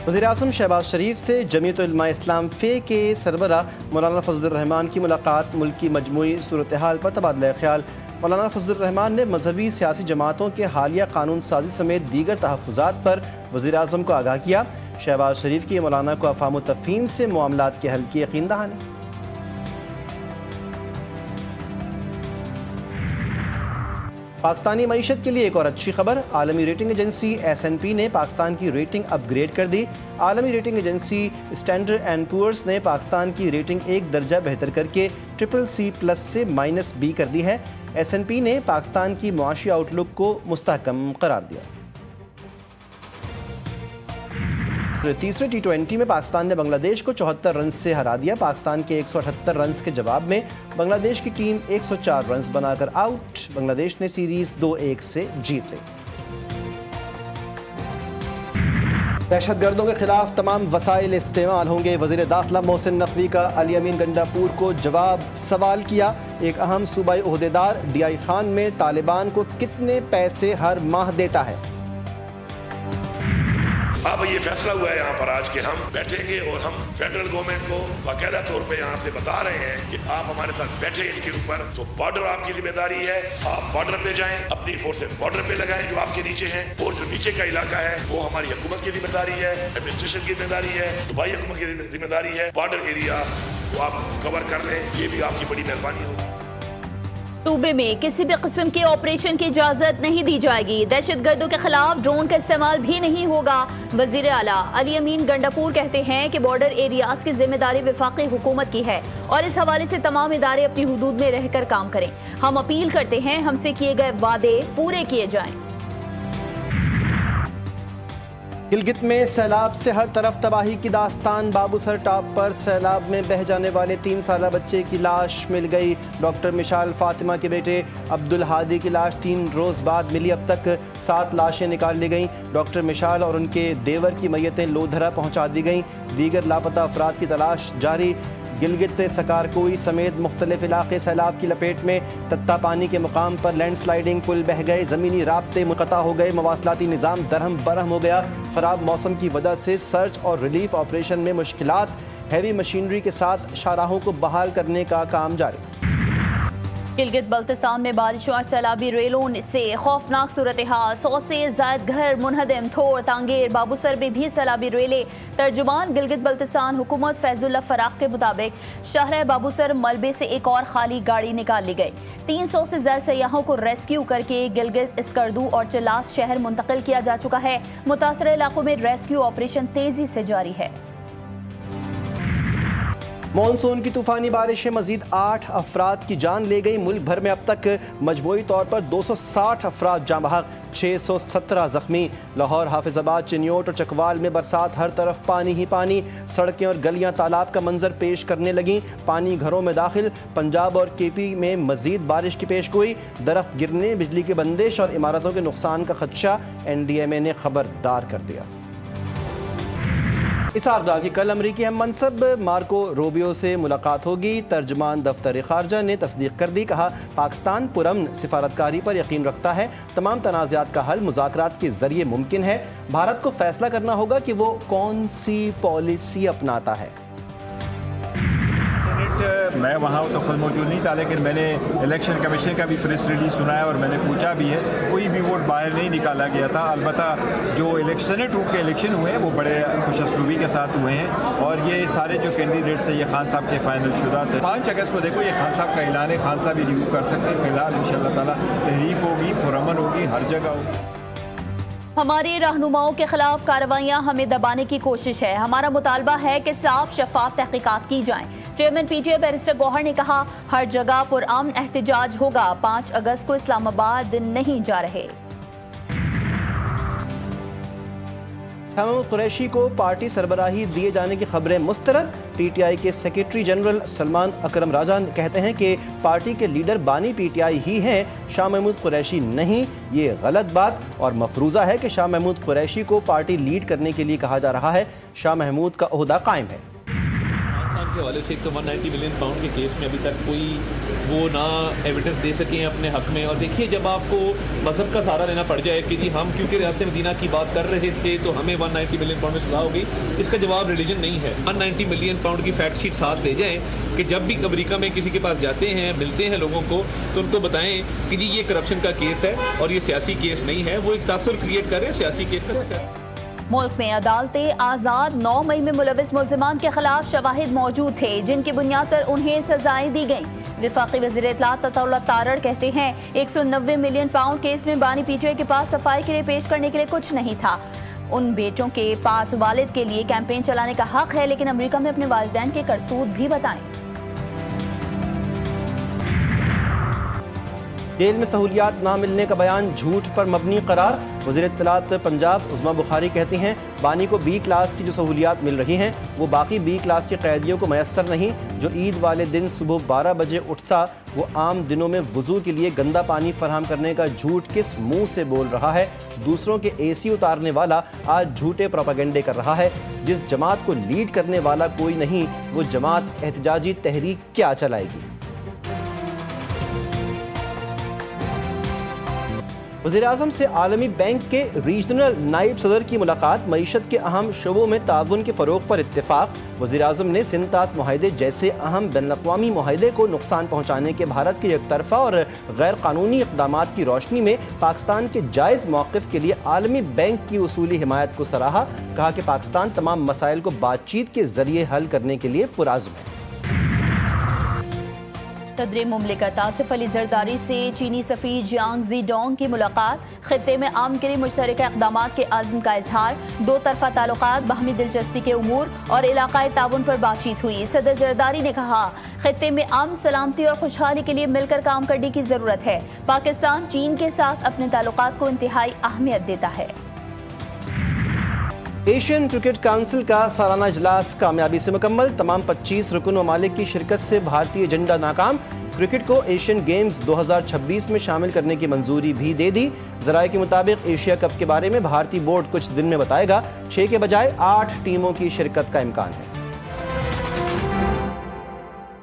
वज़ीर-ए-आज़म शहबाज शरीफ से जमीयत उलमा इस्लाम फे के सरबराह मौलाना फजलुर रहमान की मुलाकात, मुल्क की मजमूई सूरत हाल पर तबादला ख्याल। मौलाना फजलुर रहमान ने मजहबी सियासी जमातों के हालिया कानून साजी समेत दीगर तहफ़्फ़ुज़ात पर वज़ीर-ए-आज़म को आगाह किया। शहबाज शरीफ की मौलाना को अफ़ाम व तफ़हीम से मामलात के हल की यकीन दहानी। पाकिस्तानी मईशत के लिए एक और अच्छी खबर। आलमी रेटिंग एजेंसी S&P ने पाकिस्तान की रेटिंग अपग्रेड कर दी। आलमी rating agency standard and poor's ने पाकिस्तान की रेटिंग एक दर्जा बेहतर करके CCC+ से -B कर दी है। S&P ने पाकिस्तान की मुआशी आउटलुक को मुस्तहकम करार दिया। तीसरे T20 में पाकिस्तान ने बांग्लादेश को 74 रन से हरा दिया। पाकिस्तान के 178 रन के जवाब में बांग्लादेश की टीम 104 रन बनाकर आउट। बांग्लादेश ने सीरीज 2-1 से जीत ली। दहशतगर्दों के खिलाफ तमाम वसाइल इस्तेमाल होंगे। वज़ीर दाखिला मोहसिन नकवी का अली अमीन गंडापुर को जवाब सवाल किया। एक अहम सूबाई ओहदेदार DI खान में तालिबान को कितने पैसे हर माह देता है? अब ये फैसला हुआ है यहाँ पर आज के हम बैठेंगे और हम फेडरल गवर्नमेंट को बाकायदा तौर पे यहाँ से बता रहे हैं कि आप हमारे साथ बैठे इसके ऊपर। तो बॉर्डर आपकी जिम्मेदारी है, आप बॉर्डर पे जाएं, अपनी फोर्सेस बॉर्डर पे लगाएं जो आपके नीचे हैं, और जो नीचे का इलाका है वो हमारी हुकूमत की जिम्मेदारी है, एडमिनिस्ट्रेशन की जिम्मेदारी है, सूबाई हुकूमत की जिम्मेदारी है। बॉर्डर एरिया को आप कवर कर लें, ये भी आपकी बड़ी मेहरबानी होगी। सूबे में किसी भी किस्म के ऑपरेशन की इजाजत नहीं दी जाएगी। दहशतगर्दों के खिलाफ ड्रोन का इस्तेमाल भी नहीं होगा। वजीर आला अली अमीन गंडापुर कहते हैं कि बॉर्डर एरियाज की जिम्मेदारी वफाकी हुकूमत की है और इस हवाले से तमाम इदारे अपनी हुदूद में रहकर काम करें। हम अपील करते हैं हमसे किए गए वादे पूरे किए जाएं। गिलगित में सैलाब से हर तरफ तबाही की दास्तान। बाबूसर टॉप पर सैलाब में बह जाने वाले 3 साला बच्चे की लाश मिल गई। डॉक्टर मिशाल फातिमा के बेटे अब्दुल हादी की लाश 3 रोज़ बाद मिली। अब तक 7 लाशें निकाल ली गईं। डॉक्टर मिशाल और उनके देवर की मैयतें लोधरा पहुंचा दी गईं। दीगर लापता अफराद की तलाश जारी। गिलगित सकारकोई समेत मुख्तलिफ इलाके सैलाब की लपेट में। तत्ता पानी के मुकाम पर लैंडस्लाइडिंग, पुल बह गए, ज़मीनी राब्ते मुनक़ता हो गए, मवासलाती निज़ाम दरहम बरहम हो गया। ख़राब मौसम की वजह से सर्च और रिलीफ ऑपरेशन में मुश्किलात। हैवी मशीनरी के साथ शाहराहों को बहाल करने का काम जारी। गिलगित बल्तिस्तान में बारिशों और सैलाबी रेलों से खौफनाक सूरत हाल। 100 से ज़ायद घर मुनहदम, थोर, तांगेर, बाबूसर में भी सैलाबी रेलें। तर्जुमान गिलगित बल्तिस्तान हुकूमत फैजुल्ला फराक के मुताबिक शहर बाबूसर मलबे से एक और खाली गाड़ी निकाल ली गई। 300 से ज़ायद सयाहों को रेस्क्यू करके गिलगित, स्कर्दू और चिलास शहर मुंतकिल किया जा चुका है। मुतासर इलाकों में रेस्क्यू ऑपरेशन तेजी से जारी है। मॉनसून की तूफानी बारिशें मजीद 8 अफराद की जान ले गई। मुल्क भर में अब तक मजमूई तौर पर 260 अफराद जाँ बहक, 617 जख्मी। लाहौर, हाफिजाबाद, चिन्योट और चकवाल में बरसात, हर तरफ पानी ही पानी। सड़कें और गलियां तालाब का मंजर पेश करने लगीं। पानी घरों में दाखिल। पंजाब और KP में मजीद बारिश की पेशगोई। दरख्त गिरने, बिजली की बंदिश और इमारतों के नुकसान का खदशा। NDMA ने खबरदार कर दिया। इसहाक डार की कल अमरीकी हम मनसब मार्को रूबियो से मुलाकात होगी। तर्जमान दफ्तर खारजा ने तस्दीक कर दी। कहा पाकिस्तान पुरअमन सिफारतकारी पर यकीन रखता है। तमाम तनाज़ात का हल मुज़ाकरात के जरिए मुमकिन है। भारत को फैसला करना होगा कि वो कौन सी पॉलिसी अपनाता है। मैं वहाँ तो खुद मौजूद नहीं था, लेकिन मैंने इलेक्शन कमीशन का भी प्रेस रिलीज सुना है और मैंने पूछा भी है, कोई भी वोट बाहर नहीं निकाला गया था। अलबत्ता जो सेनेट के इलेक्शन हुए हैं वो बड़े खुशअस्लूबी के साथ हुए हैं और ये सारे जो कैंडिडेट्स थे ये खान साहब के फाइनल शुदा थे। 5 अगस्त को देखो ये खान साहब का ऐलान है, खान साहब ही रिव्यू कर सकते हैं। फिलहाल इंशाअल्लाह ताला तहरीक होगी, पुरअमन होगी, हर जगह होगी। हमारे रहनुमाओं के खिलाफ कार्रवाइयां हमें दबाने की कोशिश है। हमारा मुतालबा है कि साफ शफाफ तहकीकात की जाएं। चेयरमैन PTI बैरिस्टर गौहर ने कहा हर जगह पुरअमन एहतजाज होगा। 5 अगस्त को इस्लामाबाद नहीं जा रहे। शाह कुरैशी को पार्टी सरबराही दिए जाने की खबरें मुस्तरद। PTI के सेक्रेटरी जनरल सलमान अकरम राजा कहते हैं कि पार्टी के लीडर बानी PTI ही हैं, शाह महमूद कुरैशी नहीं। ये गलत बात और मफरूज़ा है कि शाह महमूद कुरैशी को पार्टी लीड करने के लिए कहा जा रहा है। शाह महमूद का ओहदा कायम है। के हवाले से एक तो 190 मिलियन पाउंड के केस में अभी तक कोई वो ना एविडेंस दे सके हैं अपने हक में। और देखिए, जब आपको मजहब का सहारा लेना पड़ जाए कि जी हम क्योंकि रियासत मदीना की बात कर रहे थे तो हमें 190 मिलियन पाउंड में सजा होगी, इसका जवाब रिलीजन नहीं है। 190 मिलियन पाउंड की फैक्ट शीट साथ ले जाएं कि जब भी अमेरिका में किसी के पास जाते हैं, मिलते हैं लोगों को, तो उनको बताएं कि जी ये करप्शन का केस है और ये सियासी केस नहीं है। वो एक तासुर क्रिएट कर रहे हैं सियासी केस का। मुल्क में अदालतें आज़ाद। 9 मई में मुलविस मुल्ज़िमान के खिलाफ शवाहिद मौजूद थे जिनकी बुनियाद पर उन्हें सजाएं दी गईं। वफाकी वज़ीर इत्तलात अताउल्लाह तारड़ कहते हैं 190 मिलियन पाउंड केस में बानी पीटीआई के पास सफाई के लिए पेश करने के लिए कुछ नहीं था। उन बेटों के पास वालिद के लिए कैंपेन चलाने का हक है, लेकिन अमेरिका में अपने वालिदैन के करतूत भी बताएं। जेल में सहूलियात ना मिलने का बयान झूठ पर मबनी करार। वज़ीर इत्तलात पंजाब उज़मा बुखारी कहती हैं बानी को बी क्लास की जो सहूलियात मिल रही हैं वो बाकी बी क्लास के कैदियों को मैसर नहीं। जो ईद वाले दिन सुबह 12 बजे उठता वो आम दिनों में वज़ू के लिए गंदा पानी फराहम करने का झूठ किस मुंह से बोल रहा है। दूसरों के एसी उतारने वाला आज झूठे प्रोपेगेंडे कर रहा है। जिस जमात को लीड करने वाला कोई नहीं, वो जमात एहतजाजी तहरीक क्या चलाएगी। वज़ीर-ए-आज़म से आलमी बैंक के रीजनल नाइब सदर की मुलाकात। मईशत के अहम शोबों में ताउन के फ़रोग़ पर इत्तेफाक। वज़ीर-ए-आज़म ने सिंध-तास मुआहदे जैसे अहम बैनुल-अक़वामी मुआहदे को नुकसान पहुँचाने के भारत के एकतरफ़ा और गैर कानूनी इक़दामात की रोशनी में पाकिस्तान के जायज़ मौक़िफ़ के लिए आलमी बैंक की उसूली हिमायत को सराहा। कहा कि पाकिस्तान तमाम मसाइल को बातचीत के ज़रिए हल करने के लिए पुरअज़्म है। सदर मुमलिकत आसिफ अली जरदारी से चीनी सफ़ीर जियांग ज़ीडोंग की मुलाकात। खित्ते में अमन के लिए मुश्तरका इक़दामात के अज़्म का इजहार। दो तरफ़ा ताल्लुकात, बाहमी दिलचस्पी के उमूर और इलाक़ाई ताउन पर बातचीत हुई। सदर जरदारी ने कहा खित्ते में अमन, सलामती और खुशहाली के लिए मिलकर काम करने की ज़रूरत है। पाकिस्तान चीन के साथ अपने ताल्लुकात को इंतहाई अहमियत देता है। एशियन क्रिकेट काउंसिल का सालाना इजलास कामयाबी से मुकम्मल। तमाम 25 रुकन ममालिक की शिरकत से भारतीय एजेंडा नाकाम। क्रिकेट को एशियन गेम्स 2026 में शामिल करने की मंजूरी भी दे दी। ज़राए के मुताबिक एशिया कप के बारे में भारतीय बोर्ड कुछ दिन में बताएगा। 6 के बजाय 8 टीमों की शिरकत का इम्कान है।